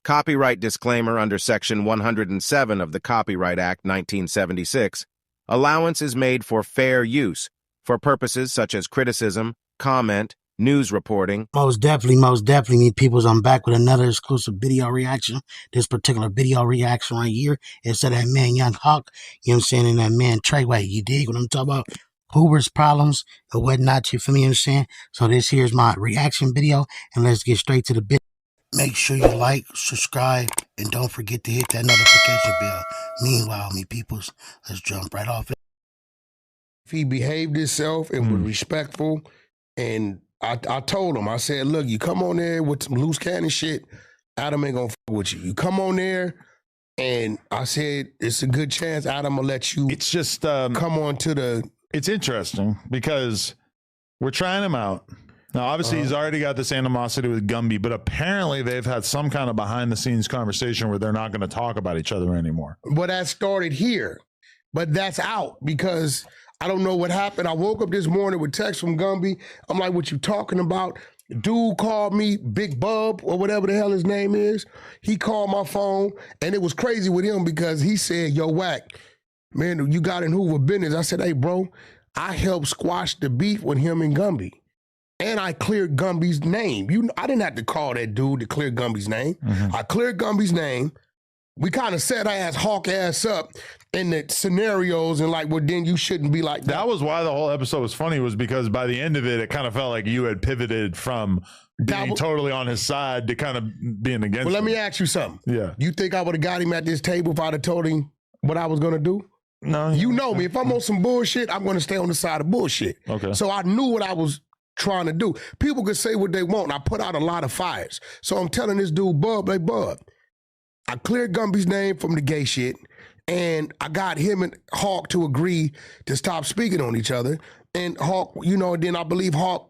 Copyright disclaimer under Section 107 of the Copyright Act 1976. Allowance is made for fair use, for purposes such as criticism, comment, news reporting. Most definitely, me peoples. I'm back with another exclusive video reaction. This particular video reaction right here is to that man, Young Hawk, you know what I'm saying, and that man, Tr3yway. You dig what I'm talking about? Hoovers problems or whatnot, you feel me, you know what I'm saying? So this here's my reaction video, and let's get straight to the bit. Make sure you like, subscribe, and don't forget to hit that notification bell. Meanwhile, me peoples, let's jump right off it. If he behaved himself and was respectful, and I told him, I said, look, you come on there with some loose cannon shit, Adam ain't gonna fuck with you. You come on there, and I said, it's a good chance Adam will let you. It's just come on to the. It's interesting because we're trying him out. Now, obviously, he's already got this animosity with Gumby, but apparently they've had some kind of behind-the-scenes conversation where they're not going to talk about each other anymore. Well, that started here, but that's out because I don't know what happened. I woke up this morning with text from Gumby. I'm like, what you talking about? Dude called me, Big Bub, or whatever the hell his name is. He called my phone, and it was crazy with him because he said, yo, Wack, man, you got in Hoover business. I said, hey, bro, I helped squash the beef with him and Gumby. And I cleared Gumby's name. I didn't have to call that dude to clear Gumby's name. I cleared Gumby's name. We kind of set Hawk ass up in the scenarios and like, well, then you shouldn't be like that. That was why the whole episode was funny, was because by the end of it, it kind of felt like you had pivoted from being totally on his side to kind of being against him. Well, let me ask you something. Yeah. You think I would have got him at this table if I'd have told him what I was going to do? No. You know me. If I'm on some bullshit, I'm going to stay on the side of bullshit. Okay. So I knew what I was trying to do. People could say what they want. I put out a lot of fires. So I'm telling this dude, Bub, hey, Bub, I cleared Gumby's name from the gay shit, and I got him and Hawk to agree to stop speaking on each other. And Hawk, you know, then I believe Hawk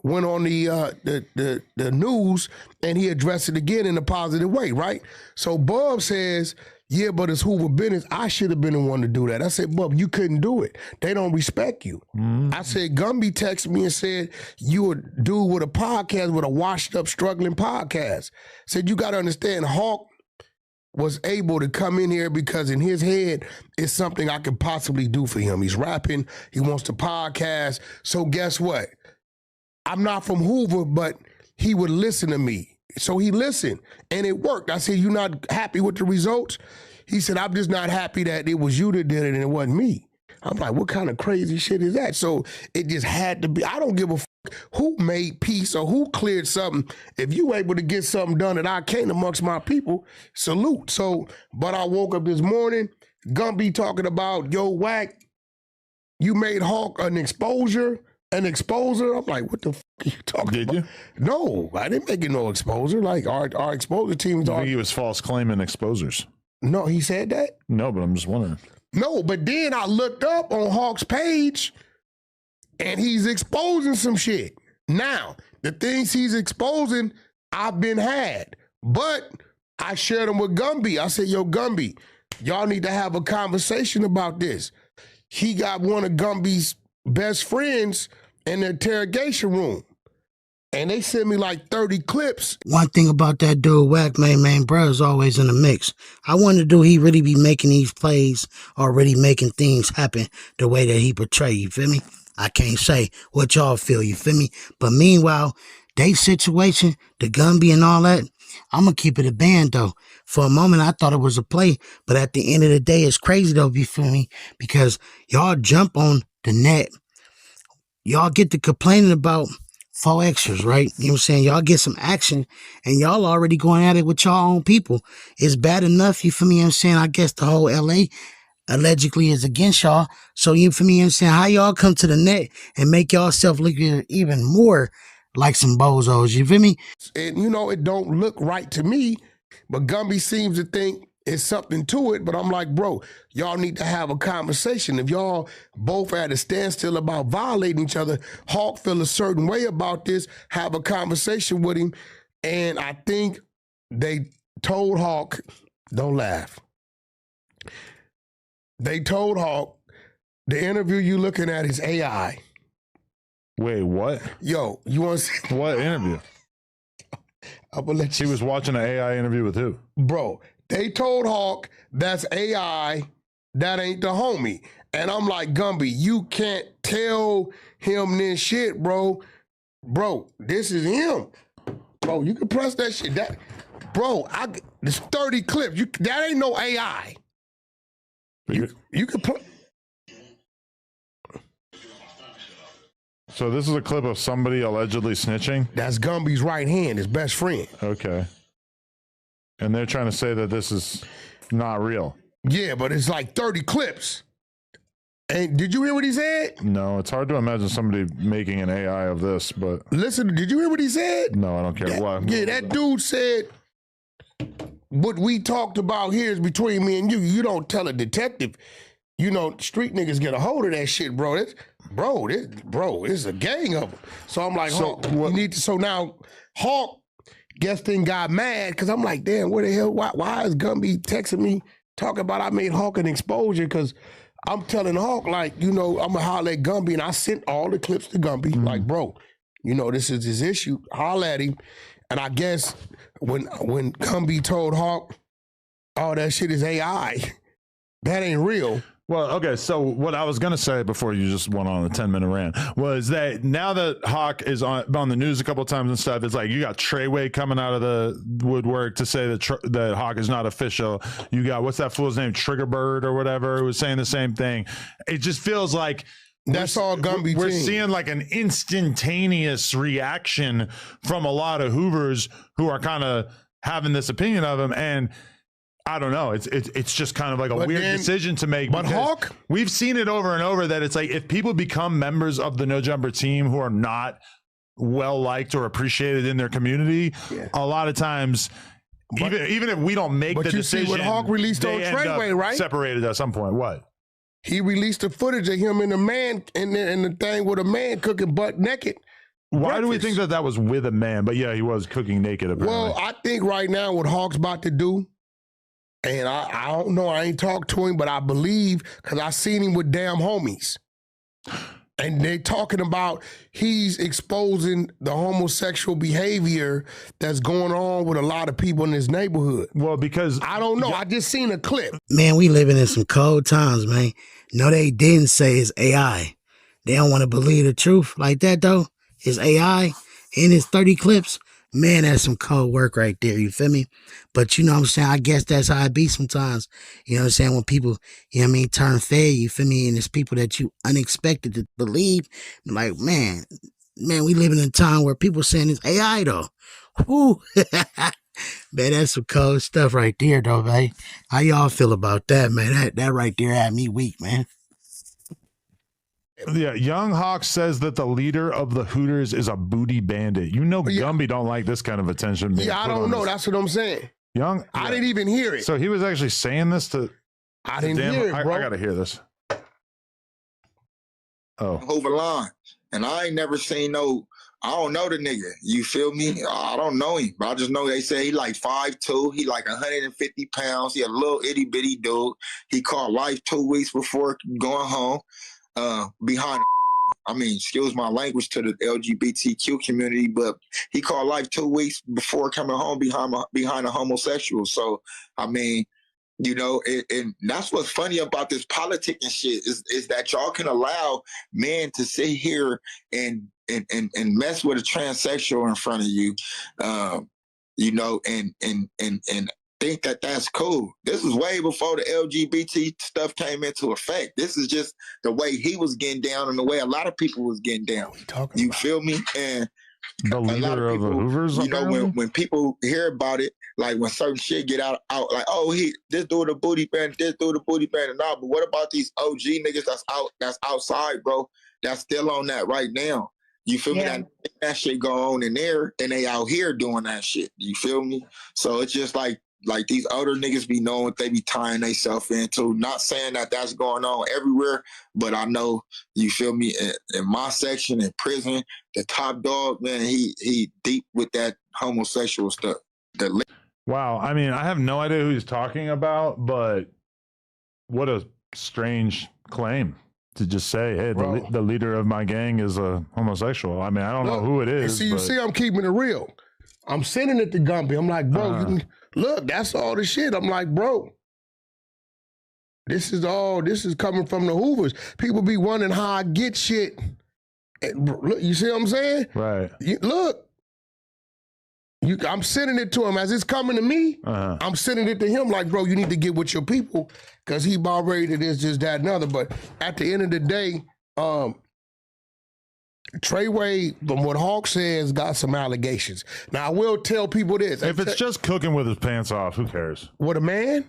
went on the news and he addressed it again in a positive way, right? So Bub says, yeah, but it's Hoover business. I should have been the one to do that. I said, Bub, you couldn't do it. They don't respect you. I said, Gumby texted me and said, you a dude with a podcast, with a washed up, struggling podcast. Said, you got to understand, Hawk was able to come in here because in his head, it's something I could possibly do for him. He's rapping. He wants to podcast. So guess what? I'm not from Hoover, but he would listen to me. So he listened, and it worked. I said, you not happy with the results? He said, I'm just not happy that it was you that did it and it wasn't me. I'm like, what kind of crazy shit is that? So it just had to be. I don't give a fuck who made peace or who cleared something. If you able to get something done that I can't amongst my people, salute. So, but I woke up this morning, Gumby talking about, yo, Wack, you made Hawk an exposer. An exposer? I'm like, what the fuck are you talking about? Did you? No, I didn't make it no exposer. Like, our exposure teams I are. think he was false claiming exposers. No, he said that? No, but I'm just wondering. No, but then I looked up on Hawk's page and he's exposing some shit. Now, the things he's exposing, I've been had. But I shared them with Gumby. I said, yo, Gumby, y'all need to have a conversation about this. He got one of Gumby's best friends in the interrogation room. And they sent me like 30 clips. One thing about that dude, Wack, man, bro, is always in the mix. I wonder, do he really be making these plays or really making things happen the way that he portray, you feel me? I can't say what y'all feel, you feel me? But meanwhile, they situation, the Gumby and all that, I'm going to keep it a band, though. For a moment, I thought it was a play, but at the end of the day, it's crazy, though, you feel me? Because y'all jump on the net. Y'all get to complaining about 4 extras, right? You know what I'm saying? Y'all get some action, and y'all already going at it with y'all own people. It's bad enough, you feel me? You know what I'm saying? I guess the whole LA allegedly is against y'all. So you feel me? You know what I'm saying? How y'all come to the net and make y'all self look even more like some bozos, you feel me? And you know, it don't look right to me, but Gumby seems to think it's something to it. But I'm like, bro, y'all need to have a conversation. If y'all both at a standstill about violating each other, Hawk feel a certain way about this, have a conversation with him. And I think they told Hawk, don't laugh. They told Hawk, the interview you looking at is AI. Wait, what? Yo, you want to see? What interview? I'm gonna let He you. was watching an AI interview with who? Bro, they told Hawk that's AI, that ain't the homie. And I'm like, Gumby, you can't tell him this shit, bro. Bro, this is him. Bro, you can press that shit. There's 30 clips. That ain't no AI. You can put. So this is a clip of somebody allegedly snitching? That's Gumby's right hand, his best friend. Okay. And they're trying to say that this is not real. Yeah, but it's like 30 clips. And did you hear what he said? No, it's hard to imagine somebody making an AI of this, but Listen, did you hear what he said? no, I don't care. What? Yeah, that dude said, what we talked about here is between me and you. You don't tell a detective. You know, street niggas get a hold of that shit, bro. It's a gang of them. So I'm like, So Hawk, you need to. So now Hawk, guess then got mad because I'm like, damn, where the hell? Why is Gumby texting me talking about I made Hawk an exposure? Because I'm telling Hawk, like, you know, I'm gonna holler at Gumby, and I sent all the clips to Gumby, like, bro, you know, this is his issue. Holler at him. And I guess when Gumby told Hawk, oh, that shit is AI, that ain't real. Well, okay, so what I was going to say before you just went on a 10-minute rant was that now that Hawk is on the news a couple of times and stuff, it's like you got Tr3yway coming out of the woodwork to say that Hawk is not official. You got, what's that fool's name, Triggerbird or whatever, who was saying the same thing. It just feels like That's all Gumby we're team. seeing like an instantaneous reaction from a lot of Hoovers who are kind of having this opinion of him. And I don't know. It's just kind of like a weird decision to make. But Hawk, we've seen it over and over that it's like if people become members of the No Jumper team who are not well liked or appreciated in their community, a lot of times, even if we don't make the decision, see what Hawk released on Tr3yway, right? Separated at some point. What? He released the footage of him and the man in the thing with a man cooking butt naked. Why do we think that was with a man? But yeah, he was cooking naked. Apparently. Well, I think right now what Hawk's about to do. And I don't know, I ain't talked to him, but I believe, because I seen him with damn homies. And they talking about he's exposing the homosexual behavior that's going on with a lot of people in his neighborhood. Well, because I don't know. I just seen a clip. Man, we living in some cold times, man. No, they didn't say it's AI. They don't want to believe the truth like that, though. It's AI in his 30 clips. Man, that's some cold work right there, you feel me? But you know what I'm saying? I guess that's how it be sometimes. You know what I'm saying? When people, you know what I mean, turn fair, you feel me? And it's people that you unexpected to believe. Like, man, we live in a time where people saying it's AI, though. Whoo. Man, that's some cold stuff right there, though, man. How y'all feel about that, man? That right there had me weak, man. Yeah, Young Hawk says that the leader of the Hooters is a booty bandit. You know, Gumby don't like this kind of attention. Yeah, I don't know. That's what I'm saying. Young, I didn't even hear it. So he was actually saying this to. I didn't hear it, bro. I gotta hear this. Oh, Hoover line, and I ain't never seen no. I don't know the nigga. You feel me? I don't know him, but I just know they say he like 5'2". He like 150 pounds. He a little itty bitty dude. He caught life 2 weeks before going home. Behind, I mean, excuse my language to the LGBTQ community, but he called life 2 weeks before coming home behind a homosexual. So, I mean, you know, and that's what's funny about this politic and shit is that y'all can allow men to sit here and mess with a transsexual in front of you, you know, and think that that's cool. This was way before the LGBT stuff came into effect. This is just the way he was getting down and the way a lot of people was getting down. You feel me? And the leader of the Hoovers, you know, when people hear about it, like when certain shit get out like, oh, this dude a booty band, this dude a booty band, and all. But what about these OG niggas that's outside, bro? That's still on that right now. You feel me? That shit go on in there, and they out here doing that shit. You feel me? So it's just like these older niggas be knowing what they be tying themselves into. Not saying that that's going on everywhere, but I know, you feel me, in my section, in prison, the top dog, man, he deep with that homosexual stuff. Wow. I mean, I have no idea who he's talking about, but what a strange claim to just say, hey, the leader of my gang is a homosexual. I mean, I don't know who it is. See, I'm keeping it real. I'm sending it to Gumby. I'm like, bro, you can, look, that's all the shit. I'm like, bro, this is coming from the Hoovers. People be wondering how I get shit. And look, you see what I'm saying? Right. I'm sending it to him as it's coming to me. I'm sending it to him like, bro, you need to get with your people because he about ready to this, just that, and other. But at the end of the day, Tr3yway, from what Hawk says, got some allegations. Now, I will tell people this. If it's just cooking with his pants off, who cares? With a man?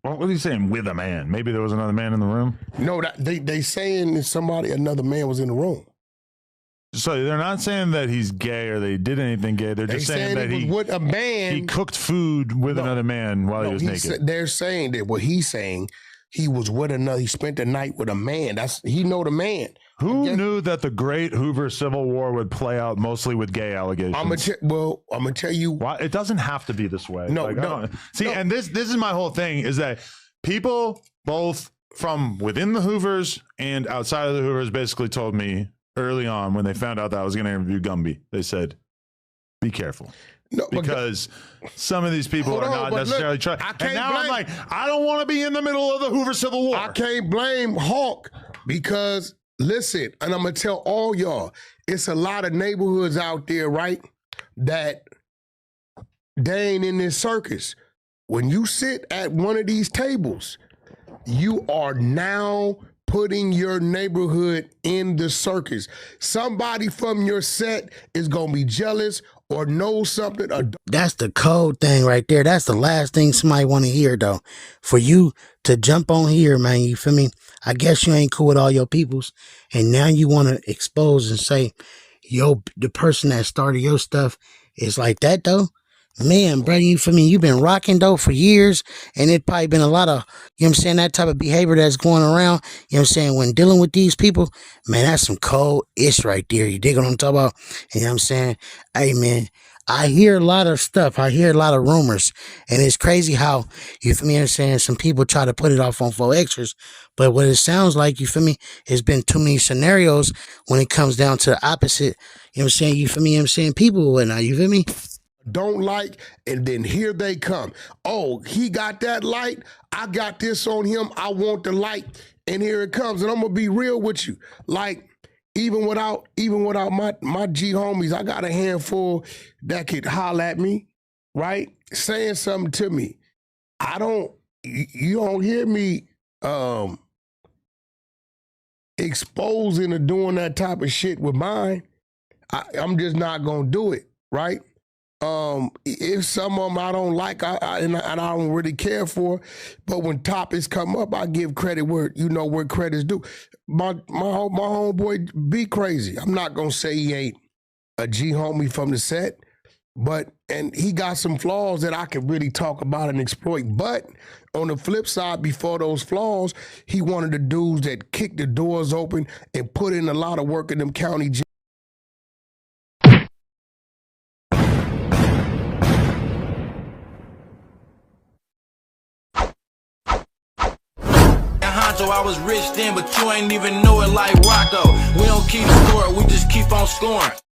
What was he saying with a man? Maybe there was another man in the room? No, they saying another man was in the room. So they're not saying that he's gay or they did anything gay. They're just saying that he with a man. He cooked food with another man while he was naked. They're saying that what he's saying, he was with another. He spent the night with a man. He know the man. Who knew that the great Hoover Civil War would play out mostly with gay allegations? I'm gonna tell you why it doesn't have to be this way. No, and this is my whole thing is that people both from within the Hoovers and outside of the Hoovers basically told me early on when they found out that I was going to interview Gumby, they said, "Be careful." No, because some of these people are not necessarily trying. And now I'm like, I don't want to be in the middle of the Hoover Civil War. I can't blame Hawk because, listen, and I'm going to tell all y'all, it's a lot of neighborhoods out there, right, that they ain't in this circus. When you sit at one of these tables, you are now putting your neighborhood in the circus. Somebody from your set is going to be jealous or know something. That's the code thing right there. That's the last thing somebody want to hear, though. For you to jump on here, man, you feel me? I guess you ain't cool with all your peoples, and now you want to expose and say, yo, the person that started your stuff is like that, though? Man, bro, you feel me? You've been rocking, though, for years, and it probably been a lot of, you know what I'm saying, that type of behavior that's going around, you know what I'm saying, when dealing with these people, man, that's some cold-ish right there. You dig what I'm talking about? You know what I'm saying? Hey, man, I hear a lot of stuff. I hear a lot of rumors, and it's crazy how, you feel me, you know what I'm saying, some people try to put it off on 4Xers, but what it sounds like, you feel me, it's been too many scenarios when it comes down to the opposite, you know what I'm saying, you feel me, you know what I'm saying, people and whatnot, you feel me? Don't like, and then here they come. Oh, he got that light. I got this on him. I want the light, and here it comes. And I'm gonna be real with you. Like, even without my G homies, I got a handful that could holler at me, right? Saying something to me. You don't hear me exposing or doing that type of shit with mine. I'm just not gonna do it, right? If some of them I don't like, and I don't really care for, but when topics come up, I give credit where credit's due. My homeboy be crazy. I'm not gonna say he ain't a G homie from the set, and he got some flaws that I can really talk about and exploit. But on the flip side, before those flaws, he one of the dudes that kicked the doors open and put in a lot of work in them county jails. So I was rich then, but you ain't even know it like Rocco. We don't keep score, we just keep on scoring.